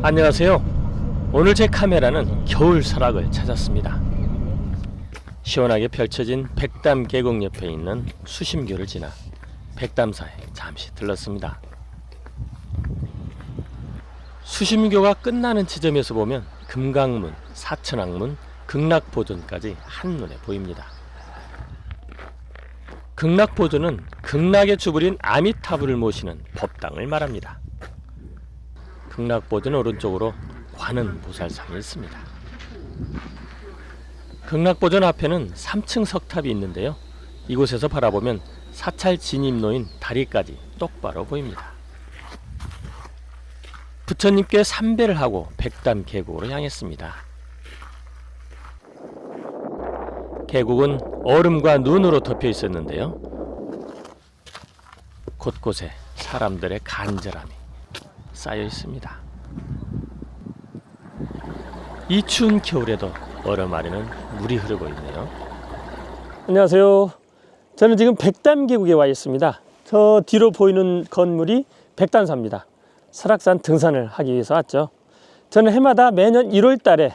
안녕하세요. 오늘 제 카메라는 겨울 설악을 찾았습니다. 시원하게 펼쳐진 백담 계곡 옆에 있는 수심교를 지나 백담사에 잠시 들렀습니다. 수심교가 끝나는 지점에서 보면 금강문, 사천왕문, 극락보존까지 한눈에 보입니다. 극락보존은 극락의 주불인 아미타불을 모시는 법당을 말합니다. 극락보존 오른쪽으로 관은 보살상이 있습니다. 극락보존 앞에는 3층 석탑이 있는데요. 이곳에서 바라보면 사찰 진입로인 다리까지 똑바로 보입니다. 부처님께 삼배를 하고 백담 계곡으로 향했습니다. 계곡은 얼음과 눈으로 덮여 있었는데요. 곳곳에 사람들의 간절함이 쌓여 있습니다. 이 추운 겨울에도 얼음 아래는 물이 흐르고 있네요. 안녕하세요. 저는 지금 백담 계곡에 와 있습니다. 저 뒤로 보이는 건물이 백담사입니다. 설악산 등산을 하기 위해서 왔죠. 저는 해마다 매년 1월 달에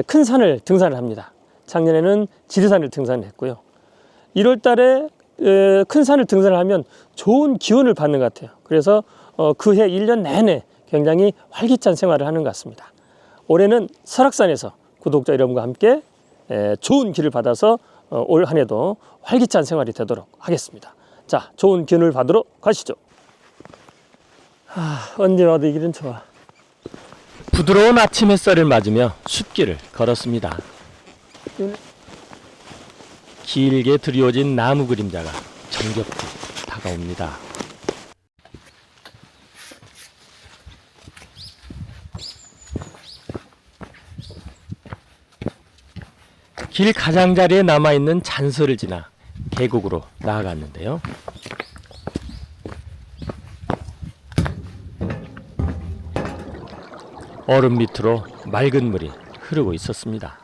큰 산을 등산을 합니다. 작년에는 지리산을 등산을 했고요. 1월 달에 큰 산을 등산을 하면 좋은 기운을 받는 것 같아요. 그래서 그해 1년 내내 굉장히 활기찬 생활을 하는 것 같습니다. 올해는 설악산에서 구독자 여러분과 함께 좋은 기를 받아서 올 한 해도 활기찬 생활이 되도록 하겠습니다. 자, 좋은 기운을 받으러 가시죠. 언제 와도 이 길은 좋아. 부드러운 아침 햇살을 맞으며 숲길을 걸었습니다. 길게 드리워진 나무 그림자가 정겹게 다가옵니다. 길 가장자리에 남아있는 잔설을 지나 계곡으로 나아갔는데요. 얼음 밑으로 맑은 물이 흐르고 있었습니다.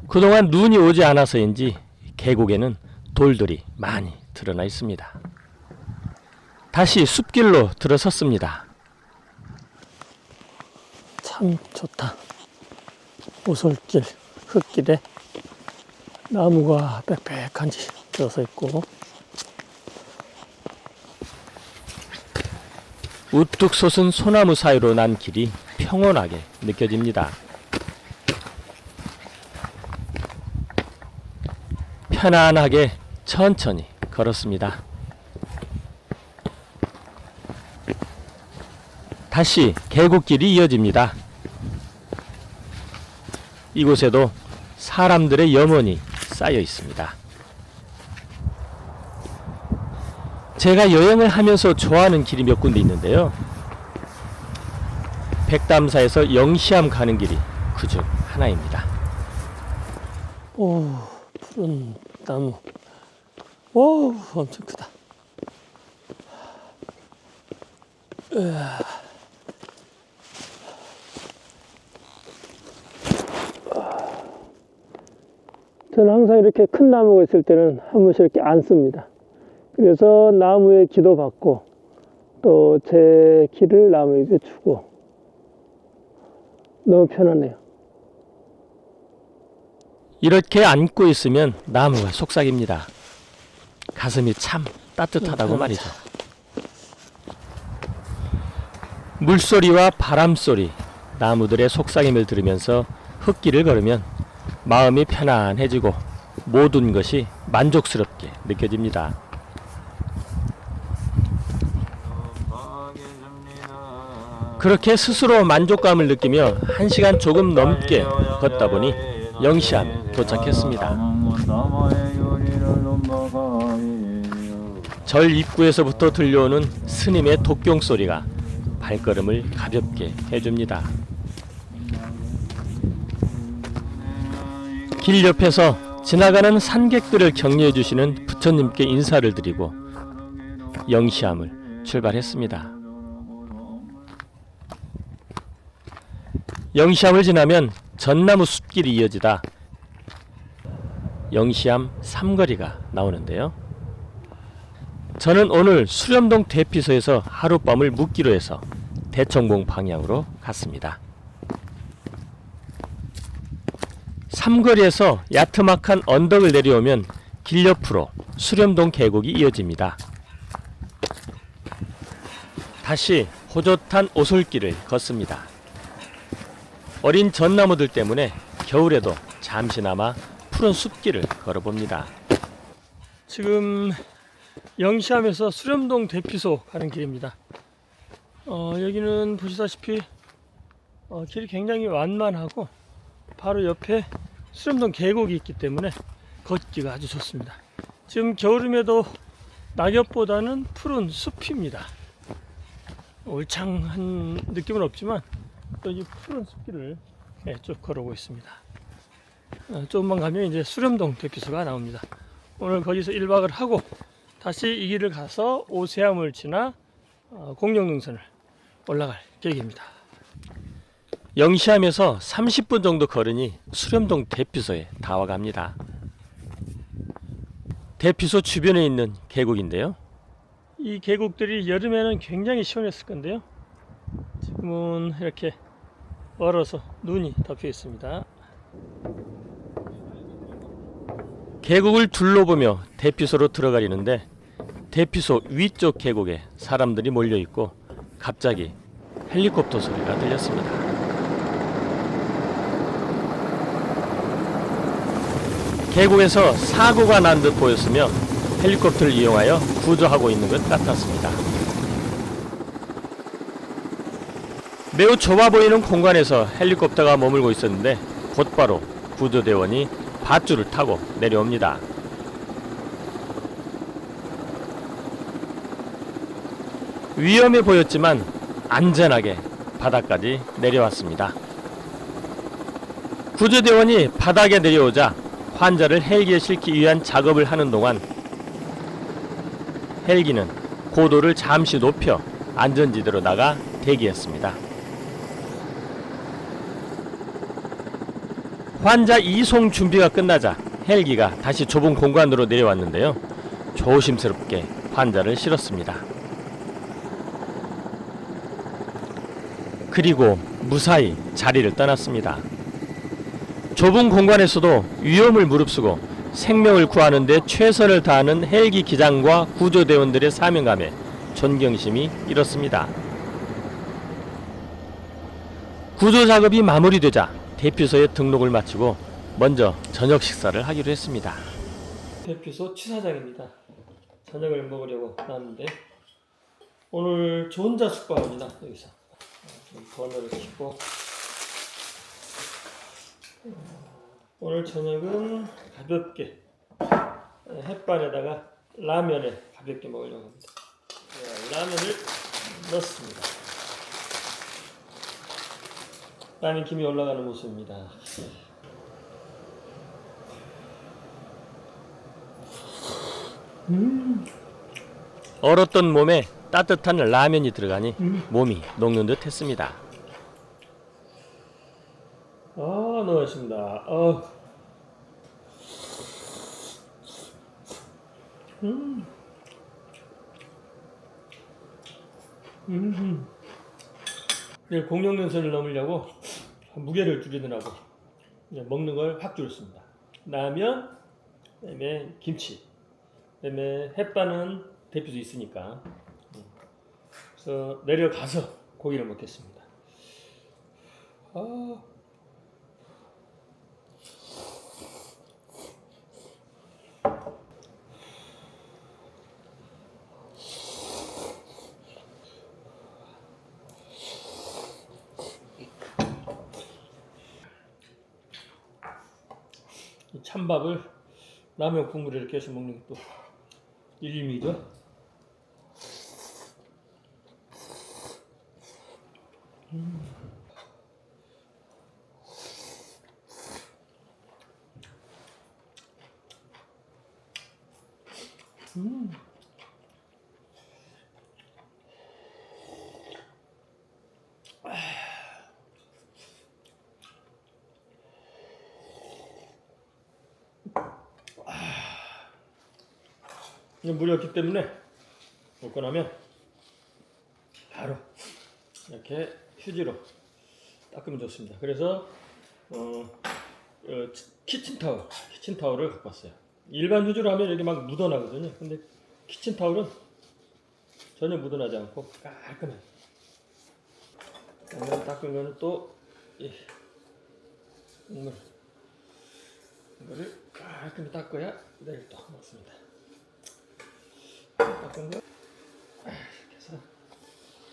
그동안 눈이 오지 않아서인지 계곡에는 돌들이 많이 드러나 있습니다. 다시 숲길로 들어섰습니다. 참 좋다. 오솔길, 흙길에 나무가 빽빽한지 들어서 있고 우뚝 솟은 소나무 사이로 난 길이 평온하게 느껴집니다. 편안하게 천천히 걸었습니다. 다시 계곡길이 이어집니다. 이곳에도 사람들의 염원이 쌓여 있습니다. 제가 여행을 하면서 좋아하는 길이 몇 군데 있는데요. 백담사에서 영시암 가는 길이 그중 하나입니다. 오, 푸른 나무. 오, 엄청 크다. 저는 항상 이렇게 큰 나무가 있을 때는 한 번씩 이렇게 앉습니다. 그래서 나무에 기도 받고 또 제 길을 나무에게 주고 너무 편하네요. 이렇게 앉고 있으면 나무가 속삭입니다. 가슴이 참 따뜻하다고 말이죠. 물소리와 바람소리, 나무들의 속삭임을 들으면서 흙길을 걸으면 마음이 편안해지고 모든 것이 만족스럽게 느껴집니다. 그렇게 스스로 만족감을 느끼며 1시간 조금 넘게 걷다 보니 영시암에 도착했습니다. 절 입구에서부터 들려오는 스님의 독경 소리가 발걸음을 가볍게 해줍니다. 길 옆에서 지나가는 산객들을 격려해 주시는 부처님께 인사를 드리고 영시암을 출발했습니다. 영시암을 지나면 전나무 숲길이 이어지다 영시암 삼거리가 나오는데요. 저는 오늘 수렴동 대피소에서 하룻밤을 묵기로 해서 대청봉 방향으로 갔습니다. 삼거리에서 야트막한 언덕을 내려오면 길 옆으로 수렴동 계곡이 이어집니다. 다시 호젓한 오솔길을 걷습니다. 어린 전나무들 때문에 겨울에도 잠시나마 푸른 숲길을 걸어봅니다. 지금 영시암에서 수렴동 대피소 가는 길입니다. 여기는 보시다시피 길이 굉장히 완만하고 바로 옆에 수렴동 계곡이 있기 때문에 걷기가 아주 좋습니다. 지금 겨울임에도 낙엽보다는 푸른 숲입니다. 울창한 느낌은 없지만 또 이 푸른 숲길을 쭉 걸어오고 있습니다. 조금만 가면 이제 수렴동 대피소가 나옵니다. 오늘 거기서 1박을 하고 다시 이 길을 가서 오세암을 지나 공룡능선을 올라갈 계획입니다. 영시암에서 30분 정도 걸으니 수렴동 대피소에 다 와갑니다. 대피소 주변에 있는 계곡인데요. 이 계곡들이 여름에는 굉장히 시원했을 건데요. 지금은 이렇게 얼어서 눈이 덮여 있습니다. 계곡을 둘러보며 대피소로 들어가려는데 대피소 위쪽 계곡에 사람들이 몰려 있고 갑자기 헬리콥터 소리가 들렸습니다. 계곡에서 사고가 난 듯 보였으며 헬리콥터를 이용하여 구조하고 있는 것 같았습니다. 매우 좁아 보이는 공간에서 헬리콥터가 머물고 있었는데 곧바로 구조대원이 밧줄을 타고 내려옵니다. 위험해 보였지만 안전하게 바닥까지 내려왔습니다. 구조대원이 바닥에 내려오자 환자를 헬기에 싣기 위한 작업을 하는 동안 헬기는 고도를 잠시 높여 안전지대로 나가 대기했습니다. 환자 이송 준비가 끝나자 헬기가 다시 좁은 공간으로 내려왔는데요. 조심스럽게 환자를 실었습니다. 그리고 무사히 자리를 떠났습니다. 좁은 공간에서도 위험을 무릅쓰고 생명을 구하는 데 최선을 다하는 헬기 기장과 구조대원들의 사명감에 존경심이 일었습니다. 구조 작업이 마무리되자 대피소에 등록을 마치고 먼저 저녁 식사를 하기로 했습니다. 대피소 취사장입니다. 저녁을 먹으려고 나왔는데 오늘 저 혼자 숙박합니다. 여기서 번호를 켜고 오늘 저녁은 가볍게 햇반에다가 라면을 가볍게 먹으려고 합니다. 라면을 넣습니다. 라면 김이 올라가는 모습입니다. 얼었던 몸에 따뜻한 라면이 들어가니 몸이 녹는 듯 했습니다. 너무 맛있습니다. 내일 공룡능선을 넘으려고 무게를 줄이느라고 이제 먹는 걸 확 줄였습니다. 라면, 그다음에 김치, 그다음에 햇반은 대피소 있으니까. 그래서 내려가서 고기를 먹겠습니다. 이 찬밥을 라면 국물에 이렇게 해서 먹는 게 또 일미죠. 물이 없기 때문에 붓고 나면 바로 이렇게 휴지로 닦으면 좋습니다. 그래서 키친타올을 갖고 왔어요. 일반 휴지로 하면 이렇게 막 묻어나거든요. 근데 키친타올은 전혀 묻어나지 않고 깔끔해요. 오늘 닦은 거는 또 국물 이거를 깔끔히 닦아야 내일 또 먹습니다. 닦은 거 이렇게 해서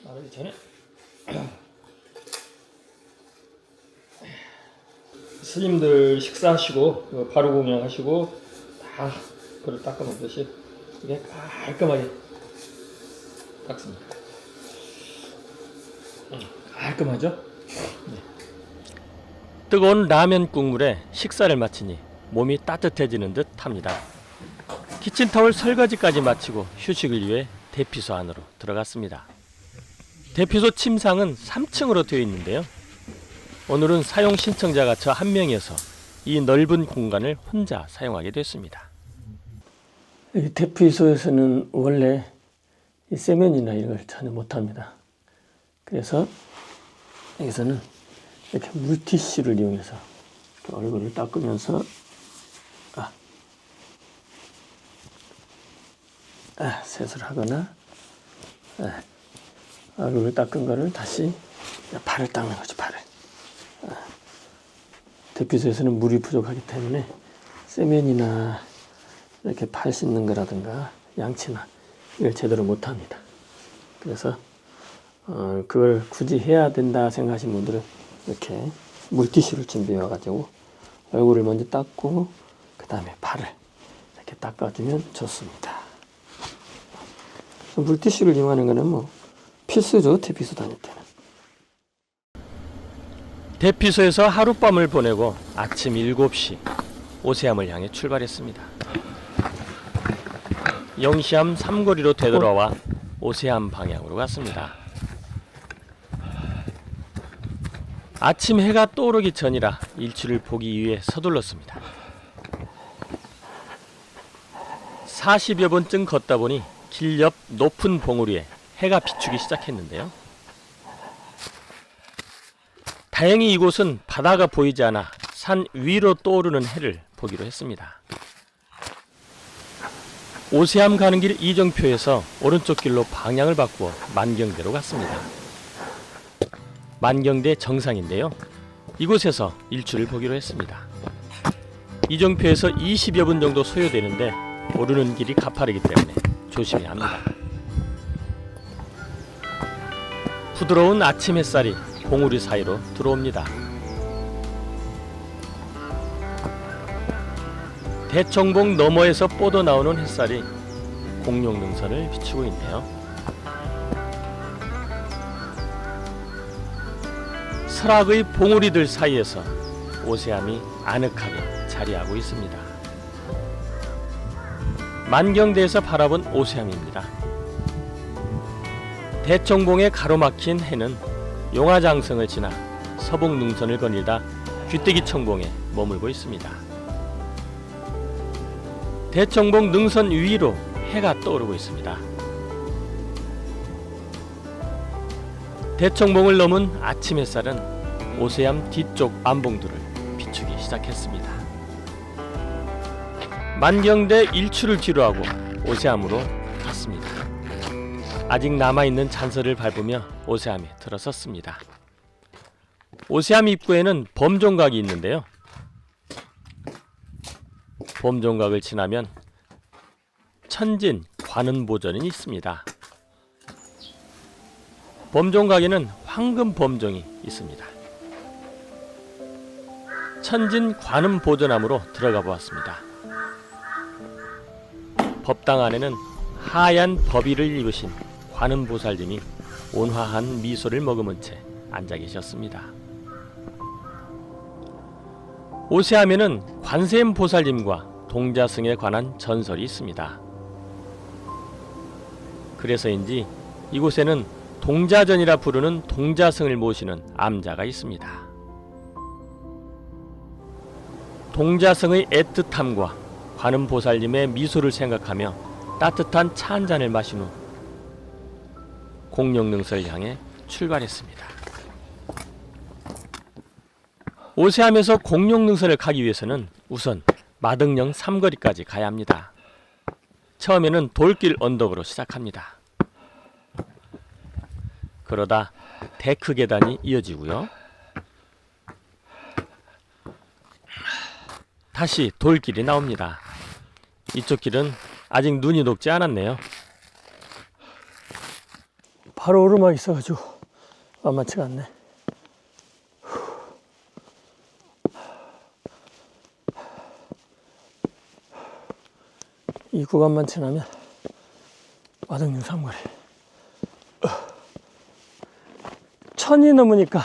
마르기 전에 스님들 식사하시고 바로 공양하시고 다 그릇 닦아 놓듯이 이게 깔끔하게 닦습니다. 깔끔하죠? 네. 뜨거운 라면 국물에 식사를 마치니 몸이 따뜻해지는 듯 합니다. 키친타월 설거지까지 마치고 휴식을 위해 대피소 안으로 들어갔습니다. 대피소 침상은 3층으로 되어 있는데요. 오늘은 사용 신청자가 저 한 명이어서 이 넓은 공간을 혼자 사용하게 됐습니다. 이 대피소에서는 원래 이 세면이나 이런 걸 전혀 못합니다. 그래서 여기서는 이렇게 물티슈를 이용해서 이렇게 얼굴을 닦으면서 세수를 하거나 얼굴을 닦은 거를 다시 발을 닦는 거죠. 발을. 대피소에서는 물이 부족하기 때문에 세면이나 이렇게 발 씻는 거라든가 양치나 이걸 제대로 못합니다. 그래서 그걸 굳이 해야 된다 생각하시는 분들은 이렇게 물티슈를 준비해 가지고 얼굴을 먼저 닦고 그 다음에 발을 이렇게 닦아주면 좋습니다. 물티슈를 이용하는 거는 뭐 필수죠. 대피소 다닐 때는. 대피소에서 하룻밤을 보내고 아침 7시 오세암을 향해 출발했습니다. 영시암 삼거리로 되돌아와 오세암 방향으로 갔습니다. 아침 해가 떠오르기 전이라 일출을 보기 위해 서둘렀습니다. 40여 번쯤 걷다 보니 길 옆 높은 봉우리에 해가 비추기 시작했는데요. 다행히 이곳은 바다가 보이지 않아 산 위로 떠오르는 해를 보기로 했습니다. 오세암 가는 길 이정표에서 오른쪽 길로 방향을 바꾸어 만경대로 갔습니다. 만경대 정상인데요. 이곳에서 일출을 보기로 했습니다. 이정표에서 20여 분 정도 소요되는데 오르는 길이 가파르기 때문에 조심해야 합니다. 부드러운 아침 햇살이 봉우리 사이로 들어옵니다. 대청봉 너머에서 뻗어나오는 햇살이 공룡능선을 비추고 있네요. 설악의 봉우리들 사이에서 오세암이 아늑하게 자리하고 있습니다. 만경대에서 바라본 오세암입니다. 대청봉에 가로막힌 해는 용화장성을 지나 서북능선을 거닐다 귀때기 청봉에 머물고 있습니다. 대청봉 능선 위로 해가 떠오르고 있습니다. 대청봉을 넘은 아침 햇살은 오세암 뒤쪽 안봉들을 비추기 시작했습니다. 만경대 일출을 뒤로하고 오세암으로 갔습니다. 아직 남아있는 잔설을 밟으며 오세암에 들어섰습니다. 오세암 입구에는 범종각이 있는데요. 범종각을 지나면 천진 관음보전이 있습니다. 범종각에는 황금 범종이 있습니다. 천진 관음보전함으로 들어가 보았습니다. 법당 안에는 하얀 법의를 입으신 관음보살님이 온화한 미소를 머금은 채 앉아 계셨습니다. 오세암에는 관세음 보살님과 동자승에 관한 전설이 있습니다. 그래서인지 이곳에는 동자전이라 부르는 동자승을 모시는 암자가 있습니다. 동자승의 애틋함과 관음보살님의 미소를 생각하며 따뜻한 차 한 잔을 마신 후 공룡능선을 향해 출발했습니다. 오세암에서 공룡능선을 가기 위해서는 우선 마등령 삼거리까지 가야 합니다. 처음에는 돌길 언덕으로 시작합니다. 그러다 데크 계단이 이어지고요. 다시 돌길이 나옵니다. 이쪽 길은 아직 눈이 녹지 않았네요. 바로 오르막이 있어가지고 만만치가 않네. 이 구간만 지나면 마등령 삼거리. 천이 넘으니까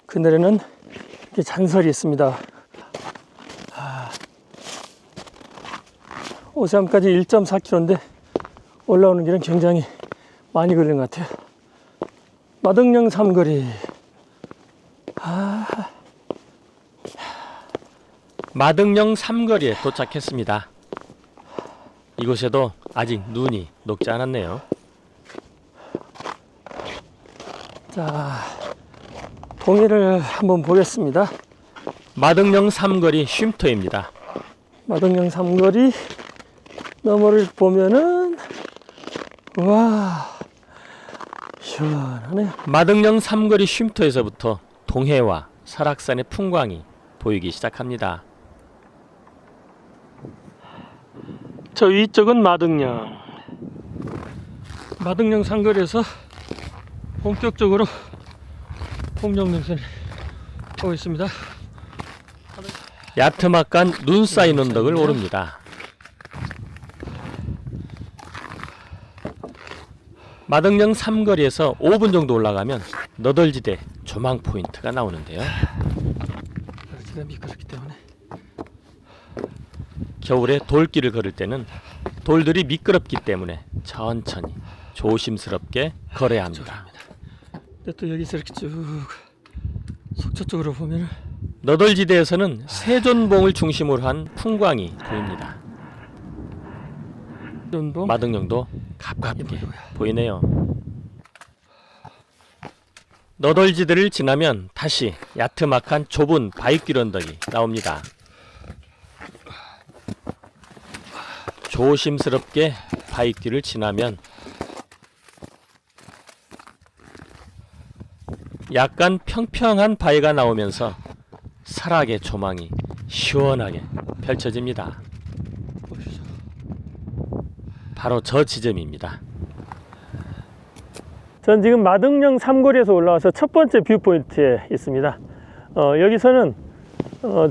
그늘에는 이렇게 잔설이 있습니다. 오세암까지 1.4km인데 올라오는 길은 굉장히 많이 걸린 것 같아요. 마등령 삼거리. 마등령 삼거리에 도착했습니다. 이곳에도 아직 눈이 녹지 않았네요. 자, 동해를 한번 보겠습니다. 마등령 삼거리 쉼터입니다. 마등령 삼거리 너머를 보면은 와, 시원하네. 마등령 삼거리 쉼터에서부터 동해와 설악산의 풍광이 보이기 시작합니다. 저 위쪽은 마등령. 마등령 삼거리에서 본격적으로 공룡능선을 하고 있습니다. 야트막간 눈 쌓인 언덕을 오릅니다. 마등령 삼거리에서 5분 정도 올라가면 너덜지대 조망 포인트가 나오는데요. 날씨가 미끄럽기 때문에 겨울에 돌길을 걸을 때는 돌들이 미끄럽기 때문에 천천히 조심스럽게 걸어야 합니다. 근데 또 여기서 이렇게 쭉 속초 쪽으로 보면은 너덜지대에서는 세존봉을 중심으로 한 풍광이 보입니다. 연봉 마등령도 가깝게 보이네요. 너덜지대를 지나면 다시 야트막한 좁은 바위길 언덕이 나옵니다. 조심스럽게 바위길을 지나면 약간 평평한 바위가 나오면서 설악의 조망이 시원하게 펼쳐집니다. 바로 저 지점입니다. 전 지금 마등령 삼거리에서 올라와서 첫 번째 뷰포인트에 있습니다. 여기서는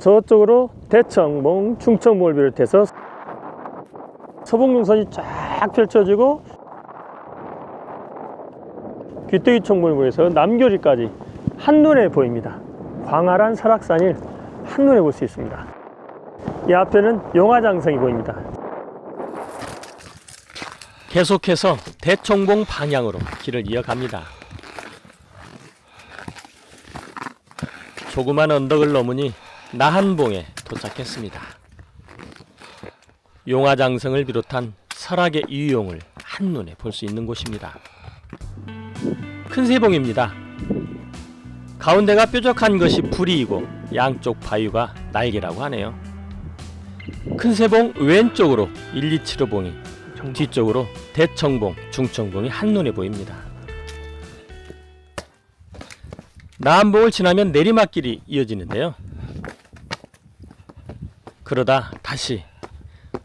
저쪽으로 대청봉, 중청봉을 비롯해서 서북능선이 쫙 펼쳐지고 귀뚜기 청봉을 보여서 남교리까지 한눈에 보입니다. 광활한 설악산을 한눈에 볼 수 있습니다. 이 앞에는 용화장성이 보입니다. 계속해서 대청봉 방향으로 길을 이어갑니다. 조그만 언덕을 넘으니 나한봉에 도착했습니다. 용화장성을 비롯한 설악의 이유용을 한눈에 볼 수 있는 곳입니다. 큰세봉입니다. 가운데가 뾰족한 것이 부리이고 양쪽 바위가 날개라고 하네요. 큰세봉 왼쪽으로 127호봉이, 뒤쪽으로 대청봉, 중청봉이 한눈에 보입니다. 남봉을 지나면 내리막길이 이어지는데요. 그러다 다시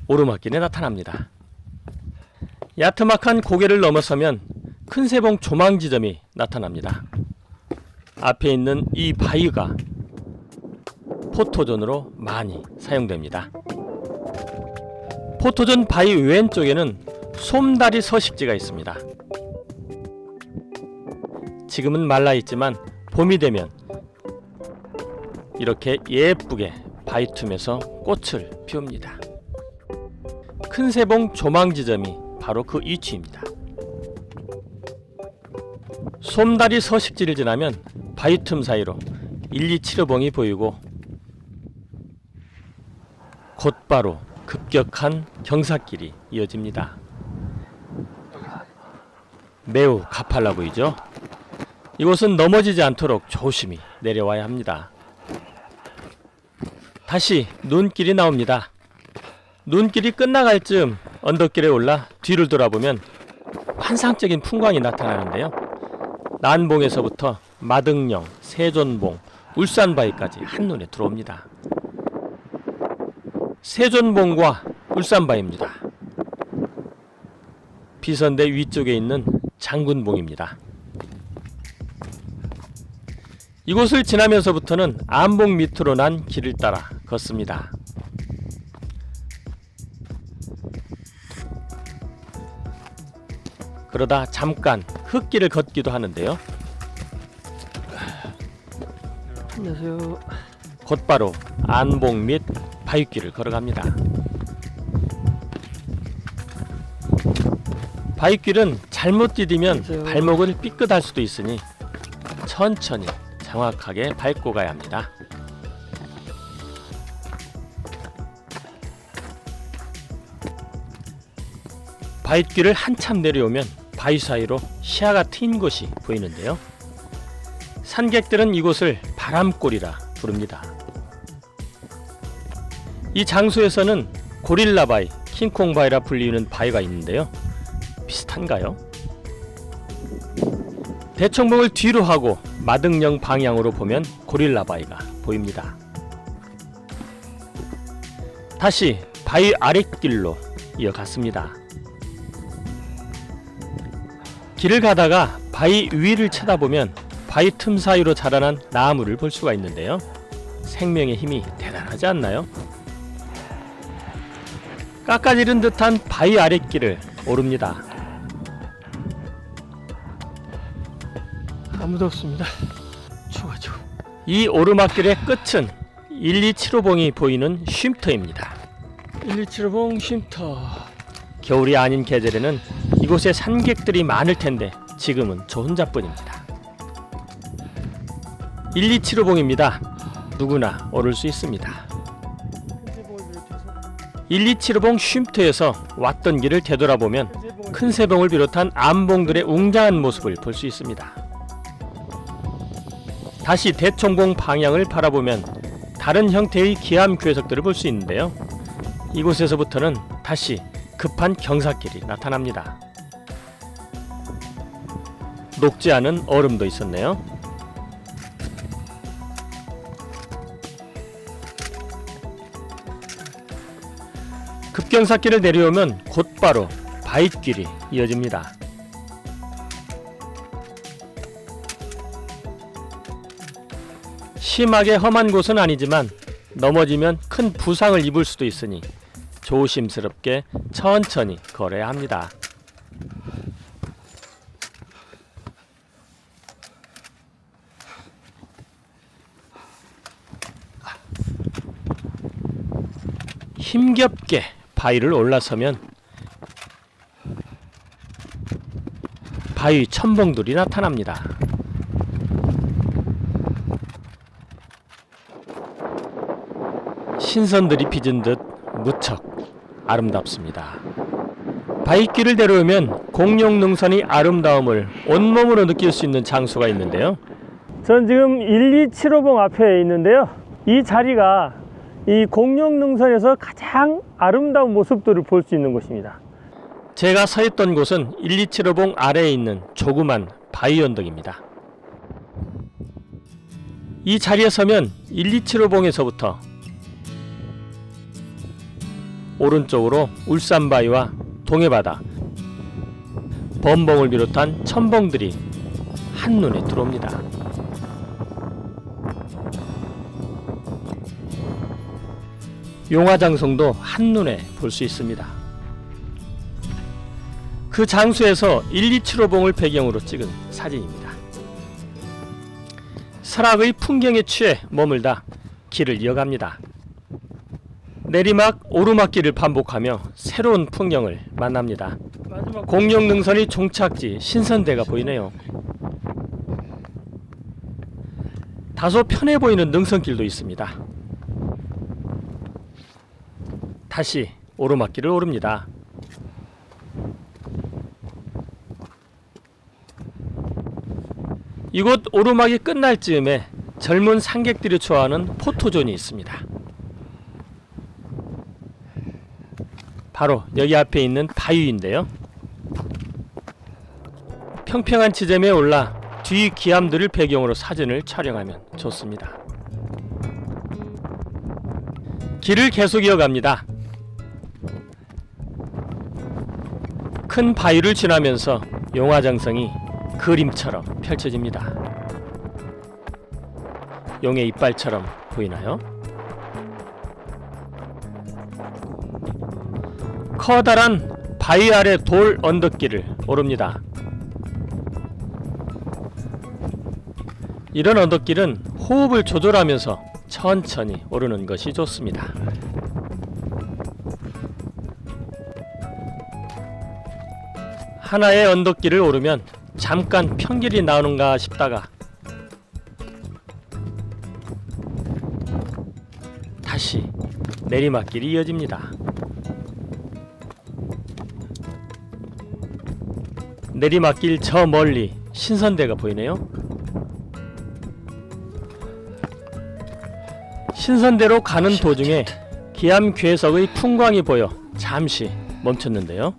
오르막길에 나타납니다. 야트막한 고개를 넘어서면 큰세봉 조망 지점이 나타납니다. 앞에 있는 이 바위가 포토존으로 많이 사용됩니다. 포토존 바위 왼쪽에는 솜다리 서식지가 있습니다. 지금은 말라있지만 봄이 되면 이렇게 예쁘게 바위 틈에서 꽃을 피웁니다. 큰세봉 조망 지점이 바로 그 위치입니다. 솜다리 서식지를 지나면 바위 틈 사이로 127호봉이 보이고 곧바로 급격한 경사길이 이어집니다. 매우 가팔라 보이죠? 이곳은 넘어지지 않도록 조심히 내려와야 합니다. 다시 눈길이 나옵니다. 눈길이 끝나갈 즈음 언덕길에 올라 뒤를 돌아보면 환상적인 풍광이 나타나는데요. 난봉에서부터 마등령, 세존봉, 울산바위까지 한눈에 들어옵니다. 세존봉과 울산바위입니다. 비선대 위쪽에 있는 장군봉입니다. 이곳을 지나면서부터는 안봉 밑으로 난 길을 따라 걷습니다. 그러다 잠깐 흙길을 걷기도 하는데요. 안녕하세요. 곧바로 안봉 및 바위길을 걸어갑니다. 바위길은 잘못 디디면 안녕하세요. 발목을 삐끗할 수도 있으니 천천히 정확하게 밟고 가야 합니다. 바위길을 한참 내려오면 바위 사이로 시야가 트인 곳이 보이는데요. 산객들은 이곳을 바람골이라 부릅니다. 이 장소에서는 고릴라 바위, 킹콩 바위라 불리는 바위가 있는데요. 비슷한가요? 대청봉을 뒤로 하고 마등령 방향으로 보면 고릴라 바위가 보입니다. 다시 바위 아랫길로 이어갔습니다. 길을 가다가 바위 위를 쳐다보면 바위 틈 사이로 자라난 나무를 볼 수가 있는데요. 생명의 힘이 대단하지 않나요? 깎아지른 듯한 바위 아랫길을 오릅니다. 아무도 없습니다. 추워. 이 오르막길의 끝은 1275봉이 보이는 쉼터입니다. 1275봉 쉼터. 겨울이 아닌 계절에는 이곳에 산객들이 많을 텐데 지금은 저 혼자뿐입니다. 1275봉입니다. 누구나 오를 수 있습니다. 1275봉 쉼터에서 왔던 길을 되돌아보면 큰 세봉을 비롯한 안봉들의 웅장한 모습을 볼 수 있습니다. 다시 대청봉 방향을 바라보면 다른 형태의 기암 괴석들을 볼 수 있는데요. 이곳에서부터는 다시 급한 경사길이 나타납니다. 녹지 않은 얼음도 있었네요. 급경사길을 내려오면 곧바로 바위길이 이어집니다. 심하게 험한 곳은 아니지만 넘어지면 큰 부상을 입을 수도 있으니 조심스럽게 천천히 걸어야 합니다. 힘겹게 바위를 올라서면 바위 첨벙들이 나타납니다. 신선들이 빚은 듯 무척 아름답습니다. 바위길을 내려오면 공룡능선의 아름다움을 온몸으로 느낄 수 있는 장소가 있는데요. 전 지금 1275봉 앞에 있는데요. 이 자리가 이 공룡능선에서 가장 아름다운 모습들을 볼 수 있는 곳입니다. 제가 서 있던 곳은 1275봉 아래에 있는 조그만 바위 언덕입니다. 이 자리에 서면 1275봉에서부터 오른쪽으로 울산바위와 동해바다, 범봉을 비롯한 첨봉들이 한눈에 들어옵니다. 용화장성도 한눈에 볼 수 있습니다. 그 장소에서 1275봉을 배경으로 찍은 사진입니다. 설악의 풍경에 취해 머물다 길을 이어갑니다. 내리막 오르막길을 반복하며 새로운 풍경을 만납니다. 공룡능선의 종착지 신선대가 보이네요. 다소 편해 보이는 능선길도 있습니다. 다시 오르막길을 오릅니다. 이곳 오르막이 끝날 즈음에 젊은 상객들이 좋아하는 포토존이 있습니다. 바로 여기 앞에 있는 바위인데요. 평평한 지점에 올라 뒤 기암들을 배경으로 사진을 촬영하면 좋습니다. 길을 계속 이어갑니다. 큰 바위를 지나면서 용화장성이 그림처럼 펼쳐집니다. 용의 이빨처럼 보이나요? 커다란 바위 아래 돌 언덕길을 오릅니다. 이런 언덕길은 호흡을 조절하면서 천천히 오르는 것이 좋습니다. 하나의 언덕길을 오르면 잠깐 평길이 나오는가 싶다가 다시 내리막길이 이어집니다. 내리막길 저 멀리 신선대가 보이네요. 신선대로 가는 도중에 기암 괴석의 풍광이 보여 잠시 멈췄는데요.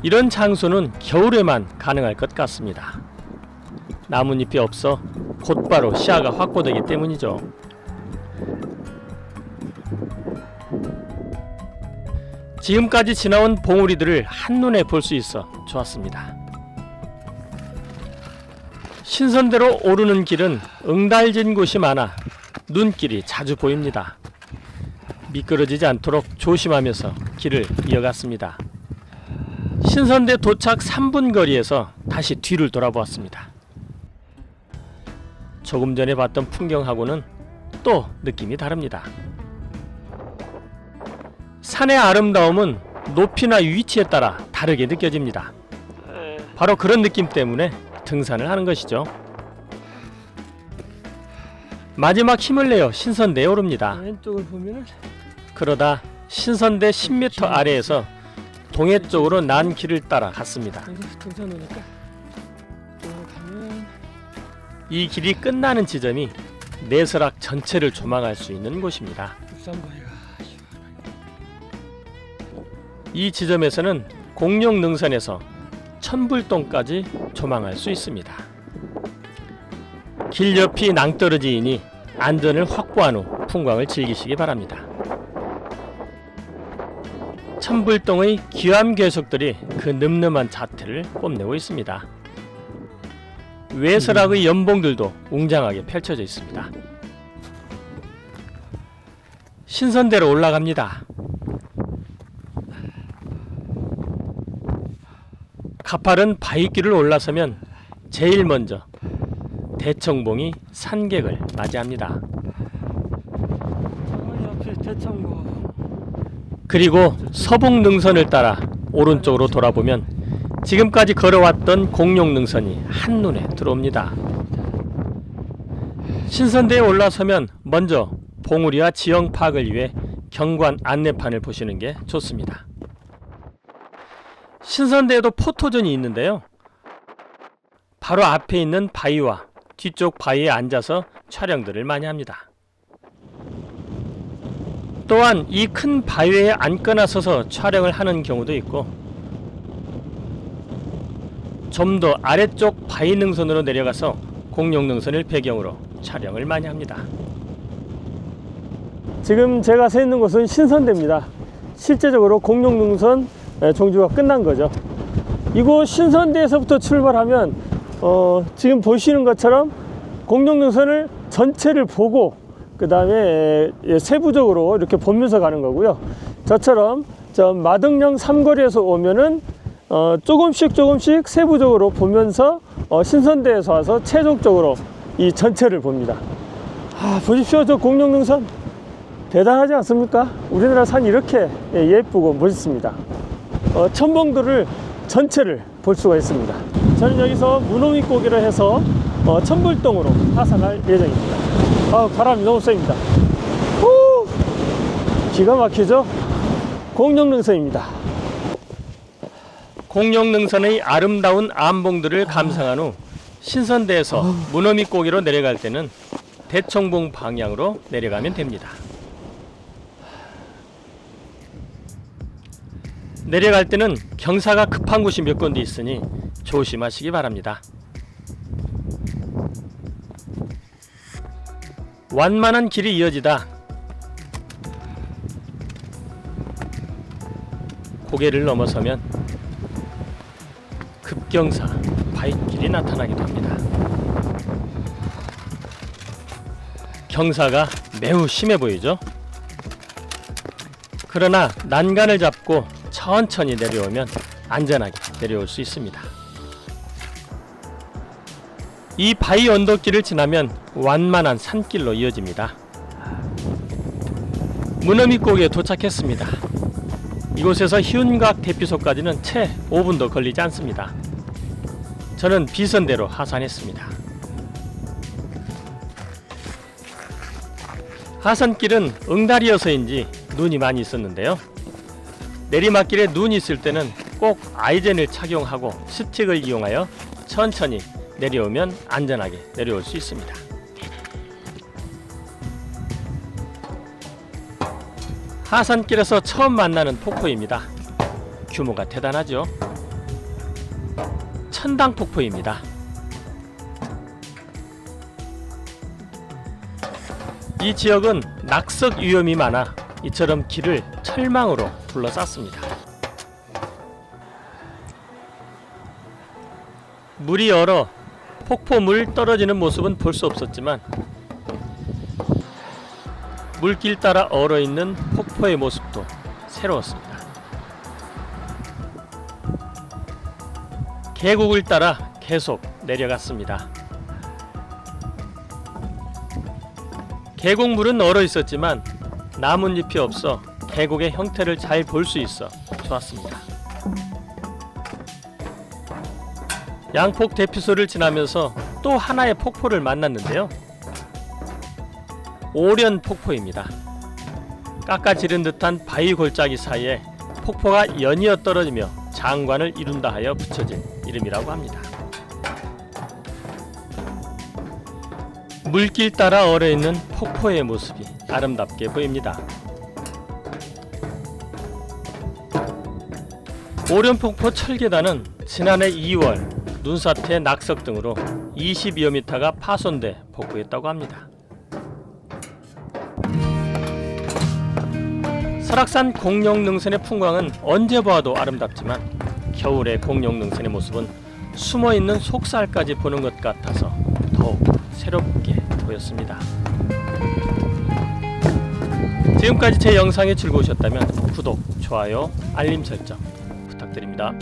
이런 장소는 겨울에만 가능할 것 같습니다. 나뭇잎이 없어 곧바로 시야가 확보되기 때문이죠. 지금까지 지나온 봉우리들을 한눈에 볼 수 있어 좋았습니다. 신선대로 오르는 길은 응달진 곳이 많아 눈길이 자주 보입니다. 미끄러지지 않도록 조심하면서 길을 이어갔습니다. 신선대 도착 3분 거리에서 다시 뒤를 돌아보았습니다. 조금 전에 봤던 풍경하고는 또 느낌이 다릅니다. 산의 아름다움은 높이나 위치에 따라 다르게 느껴집니다. 바로 그런 느낌 때문에 등산을 하는 것이죠. 마지막 힘을 내어 신선대에 오릅니다. 왼쪽을 보면은 그러다 신선대 10m 아래에서 동해 쪽으로 난 길을 따라 갔습니다. 등산 오니까 가면 이 길이 끝나는 지점이 내설악 전체를 조망할 수 있는 곳입니다. 울산바위가 이 지점에서는 공룡능선에서 천불동까지 조망할 수 있습니다. 길 옆이 낭떠러지이니 안전을 확보한 후 풍광을 즐기시기 바랍니다. 천불동의 기암 괴석들이 그 늠름한 자태를 뽐내고 있습니다. 외설악의 연봉들도 웅장하게 펼쳐져 있습니다. 신선대로 올라갑니다. 가파른 바위길을 올라서면 제일 먼저 대청봉이 산객을 맞이합니다. 옆에 대청봉. 그리고 서북능선을 따라 오른쪽으로 돌아보면 지금까지 걸어왔던 공룡능선이 한눈에 들어옵니다. 신선대에 올라서면 먼저 봉우리와 지형 파악을 위해 경관 안내판을 보시는 게 좋습니다. 신선대에도 포토존이 있는데요. 바로 앞에 있는 바위와 뒤쪽 바위에 앉아서 촬영들을 많이 합니다. 또한 이 큰 바위에 앉거나 서서 촬영을 하는 경우도 있고 좀 더 아래쪽 바위 능선으로 내려가서 공룡능선을 배경으로 촬영을 많이 합니다. 지금 제가 서 있는 곳은 신선대입니다. 실제적으로 공룡능선 종주가 끝난 거죠. 이곳 신선대에서부터 출발하면 지금 보시는 것처럼 공룡능선을 전체를 보고 그 다음에 세부적으로 이렇게 보면서 가는 거고요. 저처럼 마등령 삼거리에서 오면은 조금씩 세부적으로 보면서 신선대에서 와서 최종적으로 이 전체를 봅니다. 보십시오. 저 공룡능선 대단하지 않습니까? 우리나라 산이 이렇게 예쁘고 멋있습니다. 천봉들을 전체를 볼 수가 있습니다. 저는 여기서 무노미 고기를 해서 천불동으로 하산할 예정입니다. 바람이 너무 셉니다. 기가 막히죠? 공룡능선입니다. 공룡능선의 아름다운 암봉들을 감상한 후 신선대에서 무너미고개로 내려갈 때는 대청봉 방향으로 내려가면 됩니다. 내려갈 때는 경사가 급한 곳이 몇 군데 있으니 조심하시기 바랍니다. 완만한 길이 이어지다 고개를 넘어서면 급경사 바위길이 나타나기도 합니다. 경사가 매우 심해 보이죠? 그러나 난간을 잡고 천천히 내려오면 안전하게 내려올 수 있습니다. 이 바위 언덕길을 지나면 완만한 산길로 이어집니다. 무너미고개에 도착했습니다. 이곳에서 희운각 대피소까지는 채 5분도 걸리지 않습니다. 저는 비선대로 하산했습니다. 하산길은 응달이어서인지 눈이 많이 있었는데요. 내리막길에 눈이 있을 때는 꼭 아이젠을 착용하고 스틱을 이용하여 천천히 내려오면 안전하게 내려올 수 있습니다. 하산길에서 처음 만나는 폭포입니다. 규모가 대단하죠? 천당폭포입니다. 이 지역은 낙석 위험이 많아 이처럼 길을 철망으로 둘러쌌습니다. 물이 얼어 폭포물 떨어지는 모습은 볼 수 없었지만 물길 따라 얼어있는 폭포의 모습도 새로웠습니다. 계곡을 따라 계속 내려갔습니다. 계곡물은 얼어 있었지만 나뭇잎이 없어 계곡의 형태를 잘 볼 수 있어 좋았습니다. 양폭 대피소를 지나면서 또 하나의 폭포를 만났는데요. 오련 폭포입니다. 깎아지른 듯한 바위 골짜기 사이에 폭포가 연이어 떨어지며 장관을 이룬다 하여 붙여진 이름이라고 합니다. 물길 따라 얼어있는 폭포의 모습이 아름답게 보입니다. 오련폭포 철계단은 지난해 2월 눈사태, 낙석 등으로 20여 미터가 파손돼 복구했다고 합니다. 설악산 공룡능선의 풍광은 언제 보아도 아름답지만 겨울의 공룡능선의 모습은 숨어있는 속살까지 보는 것 같아서 더욱 새롭게 보였습니다. 지금까지 제 영상이 즐거우셨다면 구독, 좋아요, 알림 설정 부탁드립니다.